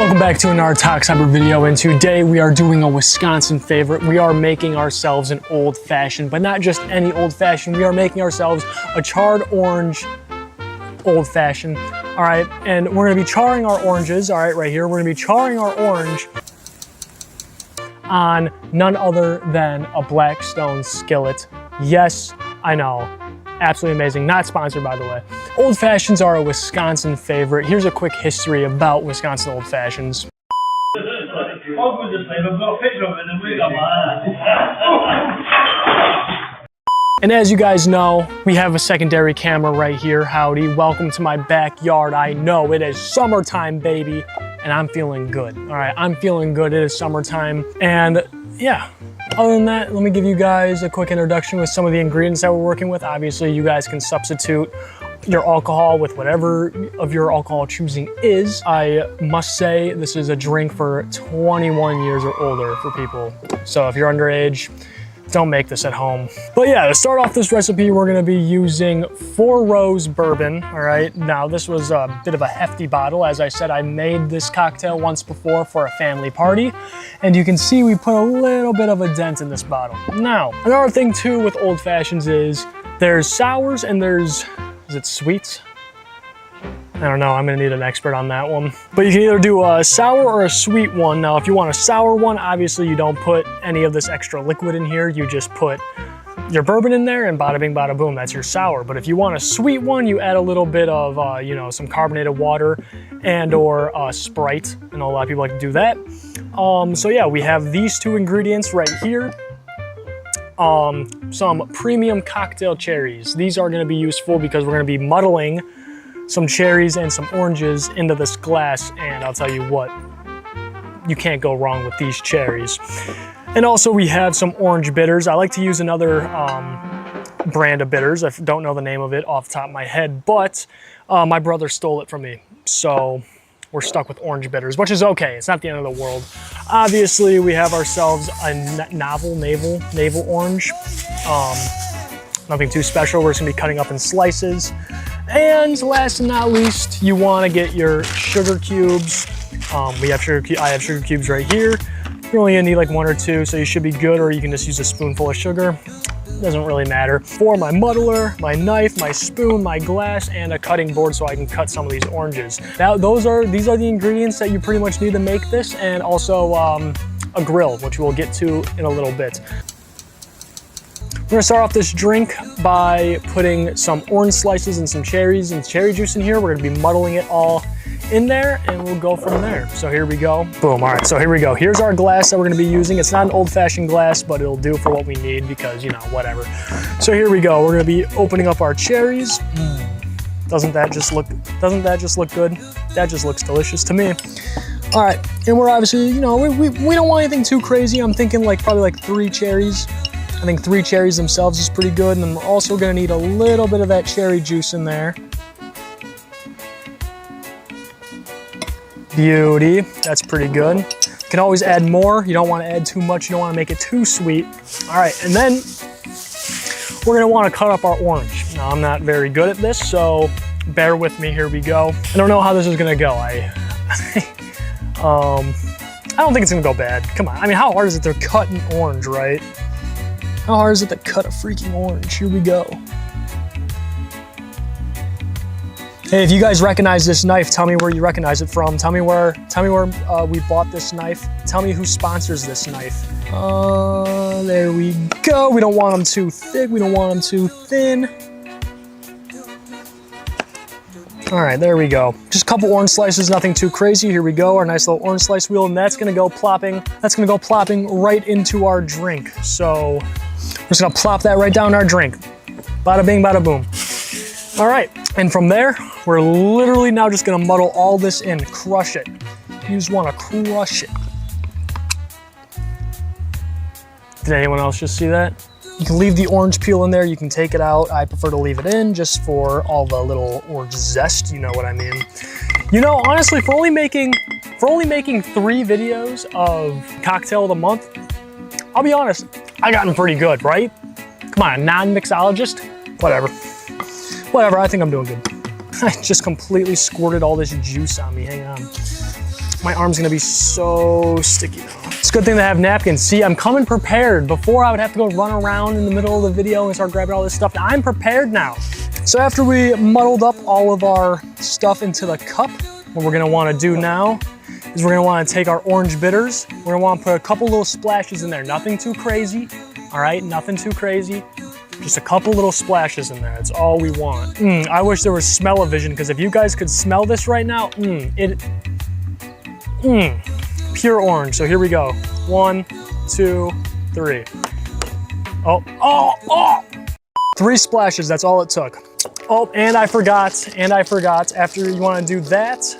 Welcome back to another Talks Hybrid video, and today we are doing a Wisconsin favorite. We are making ourselves an old fashioned, but not just any old fashioned. We are making ourselves a charred orange old fashioned. All right, and we're gonna be charring our oranges. All right, right here, we're gonna be charring our orange on none other than a Blackstone skillet. Yes, I know. Absolutely amazing. Not sponsored, by the way. Old fashions are a Wisconsin favorite. Here's a quick history about Wisconsin old fashions. And as you guys know, we have a secondary camera right here. Howdy, welcome to my backyard. I know it is summertime, baby, and I'm feeling good. All right, I'm feeling good. It is summertime, and yeah. Other than that, let me give you guys a quick introduction with some of the ingredients that we're working with. Obviously, you guys can substitute your alcohol with whatever of your alcohol choosing is. I must say this is a drink for 21 years or older for people. So if you're underage, don't make this at home. But yeah, to start off this recipe, we're gonna be using 4 Rows bourbon, all right? Now, this was a bit of a hefty bottle. As I said, I made this cocktail once before for a family party, and you can see we put a little bit of a dent in this bottle. Now, another thing too with old fashions is there's sours and there's, is it sweets? I don't know, I'm gonna need an expert on that one. But you can either do a sour or a sweet one. Now, if you want a sour one, obviously you don't put any of this extra liquid in here. You just put your bourbon in there and bada bing, bada boom, that's your sour. But if you want a sweet one, you add a little bit of, you know, some carbonated water and or Sprite. I know a lot of people like to do that. So yeah, we have these 2 ingredients right here. Some premium cocktail cherries. These are gonna be useful because we're gonna be muddling some cherries and some oranges into this glass, and I'll tell you what, you can't go wrong with these cherries. And also we have some orange bitters. I like to use another brand of bitters. I don't know the name of it off the top of my head, but my brother stole it from me. So we're stuck with orange bitters, which is okay. It's not the end of the world. Obviously, we have ourselves a navel orange. Nothing too special. We're just gonna be cutting up in slices. And last but not least, you want to get your sugar cubes. I have sugar cubes right here. You're only gonna need like 1 or 2, so you should be good, or you can just use a spoonful of sugar. Doesn't really matter. For my muddler, my knife, my spoon, my glass, and a cutting board so I can cut some of these oranges. Now, these are the ingredients that you pretty much need to make this, and also a grill, which we'll get to in a little bit. We're gonna start off this drink by putting some orange slices and some cherries and cherry juice in here. We're gonna be muddling it all in there, and we'll go from there. So here we go. Boom, all right, so here we go. Here's our glass that we're gonna be using. It's not an old-fashioned glass, but it'll do for what we need because, you know, whatever. So here we go. We're gonna be opening up our cherries. Doesn't that just look good? That just looks delicious to me. All right, and we're obviously, you know, we don't want anything too crazy. I'm thinking probably like 3 cherries. I think 3 cherries themselves is pretty good, and then we're also gonna need a little bit of that cherry juice in there. Beauty, that's pretty good. You can always add more. You don't wanna add too much. You don't wanna make it too sweet. All right, and then we're gonna wanna cut up our orange. Now, I'm not very good at this, so bear with me, here we go. I don't know how this is gonna go. I don't think it's gonna go bad. Come on, I mean, how hard is it to cut an orange, right? How hard is it to cut a freaking orange? Here we go. Hey, if you guys recognize this knife, tell me where you recognize it from. Tell me where we bought this knife. Tell me who sponsors this knife. There we go. We don't want them too thick. We don't want them too thin. All right, there we go. Just a couple orange slices, nothing too crazy. Here we go, our nice little orange slice wheel, and that's gonna go plopping right into our drink. So we're just gonna plop that right down our drink. Bada bing, bada boom. All right, and from there, we're literally now just gonna muddle all this in, crush it. You just wanna crush it. Did anyone else just see that? You can leave the orange peel in there, you can take it out. I prefer to leave it in just for all the little orange zest, you know what I mean. You know, honestly, for only making 3 videos of Cocktail of the Month, I'll be honest, I gotten pretty good, right? Come on, a non-mixologist? Whatever. Whatever, I think I'm doing good. I just completely squirted all this juice on me, hang on. My arm's gonna be so sticky now. It's a good thing to have napkins. See, I'm coming prepared. Before I would have to go run around in the middle of the video and start grabbing all this stuff. I'm prepared now. So after we muddled up all of our stuff into the cup, what we're gonna wanna do now is we're gonna wanna take our orange bitters. We're gonna wanna put a couple little splashes in there. Nothing too crazy, all right? Nothing too crazy. Just a couple little splashes in there. That's all we want. I wish there was smell-o-vision, because if you guys could smell this right now, pure orange. So here we go. 1, 2, 3. Oh. 3 splashes, that's all it took. Oh, and I forgot, after you wanna do that,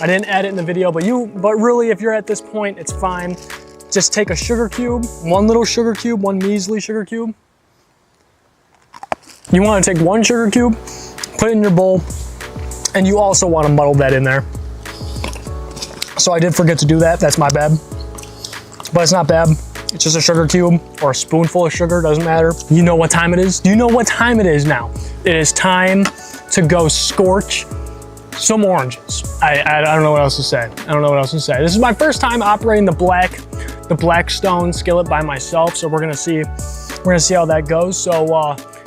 I didn't add it in the video, but really, if you're at this point, it's fine. Just take a sugar cube, one little sugar cube, one measly sugar cube. You wanna take 1 sugar cube, put it in your bowl, and you also wanna muddle that in there. So I did forget to do that, that's my bad. But it's not bad, it's just a sugar cube or a spoonful of sugar, doesn't matter. You know what time it is? Do you know what time it is now? It is time to go scorch some oranges. I don't know what else to say. This is my first time operating the Blackstone skillet by myself, so we're gonna see how that goes. So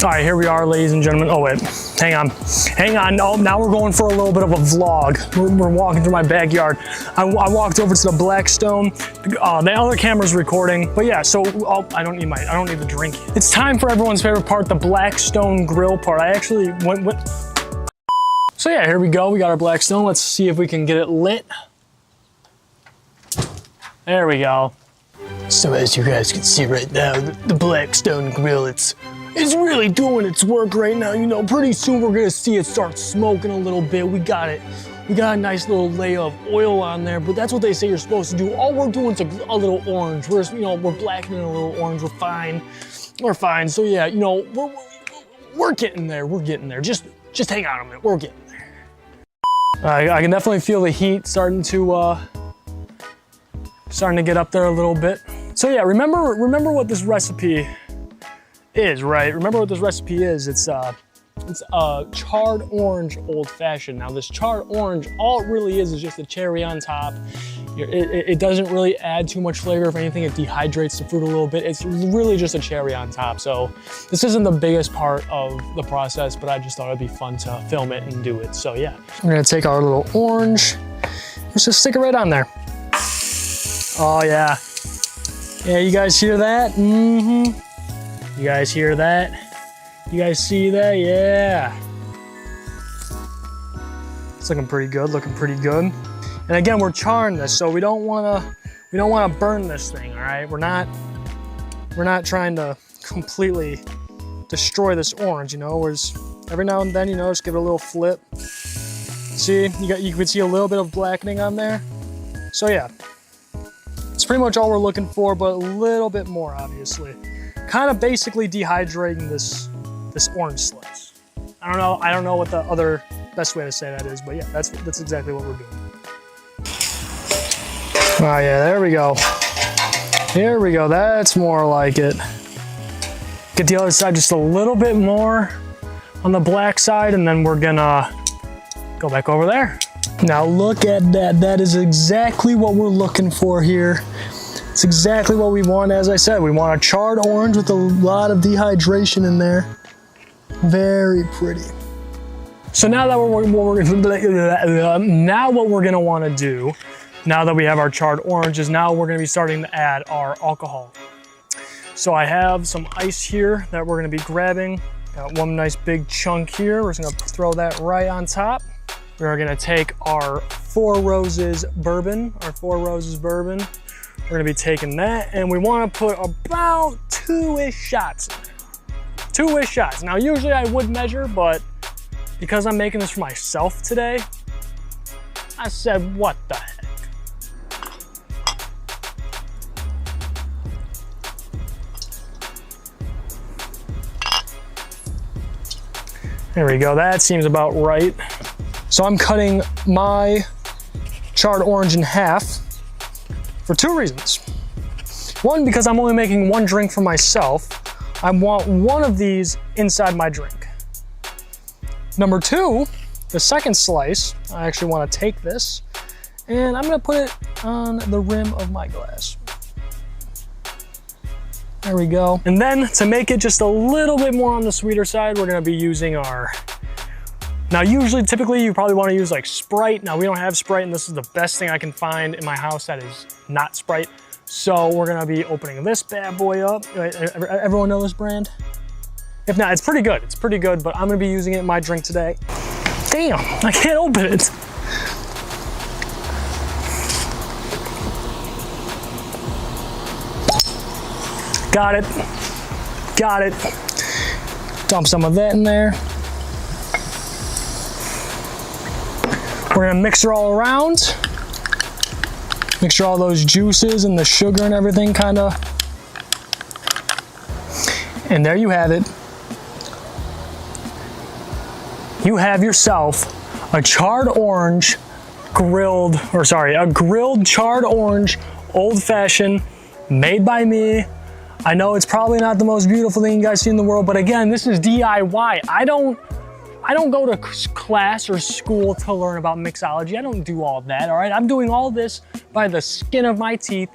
all right, here we are, ladies and gentlemen. Oh wait, hang on. No, now we're going for a little bit of a vlog. We're walking through my backyard. I walked over to the Blackstone. The other camera's recording, but yeah. So I don't need the drink. It's time for everyone's favorite part, the Blackstone grill part. I actually went. So yeah, here we go. We got our Blackstone. Let's see if we can get it lit. There we go. So as you guys can see right now, the Blackstone grill, it's really doing its work right now. You know, pretty soon we're gonna see it start smoking a little bit. We got a nice little layer of oil on there, but that's what they say you're supposed to do. All we're doing is a little orange. We're blackening a little orange. We're fine. So yeah, you know, we're getting there. Just hang on a minute. We're getting there. I can definitely feel the heat starting to get up there a little bit. So yeah, remember what this recipe is, right? Remember what this recipe is. It's a charred orange old fashioned. Now this charred orange, all it really is just a cherry on top. It doesn't really add too much flavor. If anything, it dehydrates the fruit a little bit. It's really just a cherry on top. So this isn't the biggest part of the process, but I just thought it'd be fun to film it and do it. So yeah, we're gonna take our little orange, let's just stick it right on there. Oh yeah. Yeah, you guys hear that? You guys hear that? You guys see that? Yeah. It's looking pretty good, And again, we're charring this, so we don't wanna burn this thing, all right? We're not trying to completely destroy this orange, you know? We're just, every now and then, you know, just give it a little flip. See, you can see a little bit of blackening on there. So yeah, it's pretty much all we're looking for, but a little bit more, obviously. Kind of basically dehydrating this orange slice. I don't know what the other best way to say that is, but yeah, that's exactly what we're doing. Oh yeah, there we go. Here we go, that's more like it. Get the other side just a little bit more on the black side, and then we're gonna go back over there. Now look at that, that is exactly what we're looking for here. It's exactly what we want. As I said, we want a charred orange with a lot of dehydration in there. Very pretty. So now that what we're gonna wanna do, now that we have our charred orange, is now we're gonna be starting to add our alcohol. So I have some ice here that we're gonna be grabbing. Got one nice big chunk here. We're just gonna throw that right on top. We're gonna take our Four Roses Bourbon, We're gonna be taking that, and we wanna put about 2-ish shots in there. 2-ish shots. Now usually I would measure, but because I'm making this for myself today, I said, what the heck? There we go, that seems about right. So I'm cutting my charred orange in half for 2 reasons. One, because I'm only making 1 drink for myself. I want 1 of these inside my drink. Number 2, the second slice, I actually want to take this And I'm gonna put it on the rim of my glass. There we go. And then to make it just a little bit more on the sweeter side, we're gonna be using our, now typically you probably wanna use like Sprite. Now we don't have Sprite, and this is the best thing I can find in my house that is not Sprite. So we're gonna be opening this bad boy up. Everyone know this brand? If not, it's pretty good. It's pretty good, but I'm gonna be using it in my drink today. Damn, I can't open it. Got it. Got it. Dump some of that in there. We're gonna mix her all around. Mixture all those juices and the sugar and everything kinda. And there you have it. You have yourself a grilled charred orange old-fashioned made by me. I know it's probably not the most beautiful thing you guys see in the world, but again, this is DIY. I don't go to class or school to learn about mixology. I don't do all that, all right? I'm doing all this by the skin of my teeth.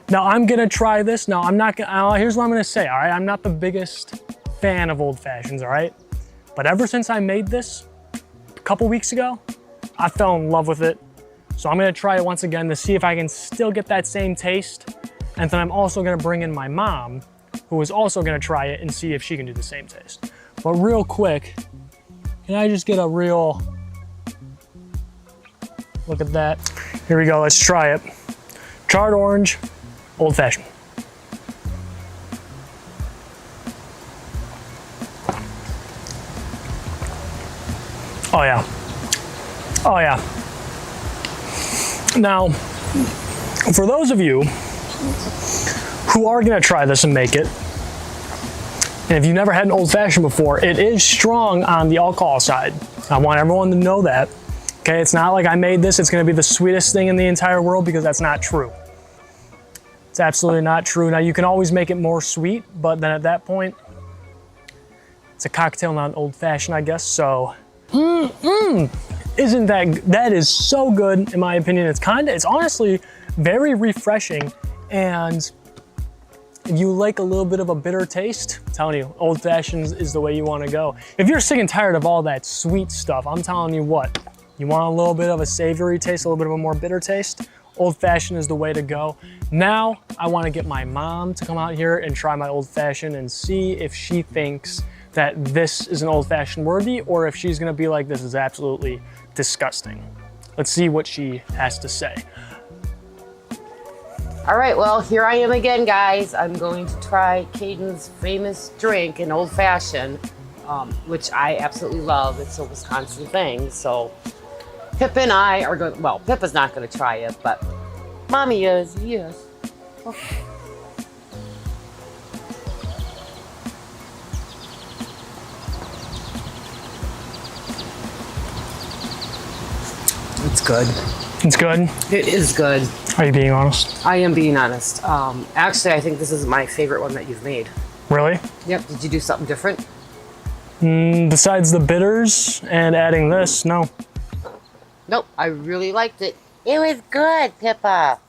Now I'm gonna try this. Now I'm not gonna, here's what I'm gonna say, all right? I'm not the biggest fan of old fashions, all right? But ever since I made this a couple weeks ago, I fell in love with it. So I'm gonna try it once again to see if I can still get that same taste. And then I'm also gonna bring in my mom, who is also gonna try it and see if she can do the same taste. But real quick, can I just get a real, look at that. Here we go, let's try it. Charred orange, old fashioned. Oh yeah, oh yeah. Now, for those of you who are gonna try this and make it, and if you've never had an old fashioned before, it is strong on the alcohol side. I want everyone to know that. Okay, it's not like I made this, it's gonna be the sweetest thing in the entire world, because that's not true. It's absolutely not true. Now you can always make it more sweet, but then at that point, it's a cocktail, not an old fashioned, I guess. So, isn't that is so good in my opinion. It's honestly very refreshing, and if you like a little bit of a bitter taste, I'm telling you, old fashions is the way you want to go. If you're sick and tired of all that sweet stuff, I'm telling you what, you want a little bit of a savory taste, a little bit of a more bitter taste, old fashioned is the way to go. Now, I want to get my mom to come out here and try my old fashioned and see if she thinks that this is an old fashioned worthy, or if she's gonna be like, this is absolutely disgusting. Let's see what she has to say. All right, well, here I am again, guys. I'm going to try Caden's famous drink, an old fashioned, which I absolutely love. It's a Wisconsin thing. So Pip and I are going, well, Pip is not going to try it, but Mommy is, yes. Okay. It's good. It's good? It is good. Are you being honest? I am being honest. Actually, I think this is my favorite one that you've made. Really? Yep. Did you do something different? Besides the bitters and adding this, no. Nope. I really liked it. It was good, Pippa.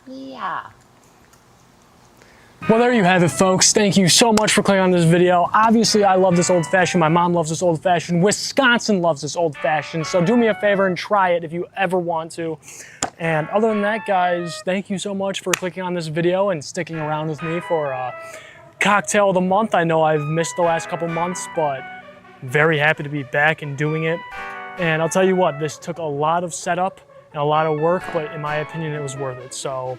Yeah. Well, there you have it, folks. Thank you so much for clicking on this video. Obviously, I love this old fashioned. My mom loves this old fashioned. Wisconsin loves this old fashioned. So do me a favor and try it if you ever want to. And other than that, guys, thank you so much for clicking on this video and sticking around with me for cocktail of the month. I know I've missed the last couple months, but very happy to be back and doing it. And I'll tell you what, this took a lot of setup and a lot of work, but in my opinion, it was worth it. So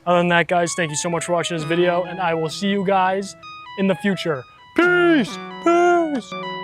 other than that, guys, thank you so much for watching this video, and I will see you guys in the future. Peace! Peace!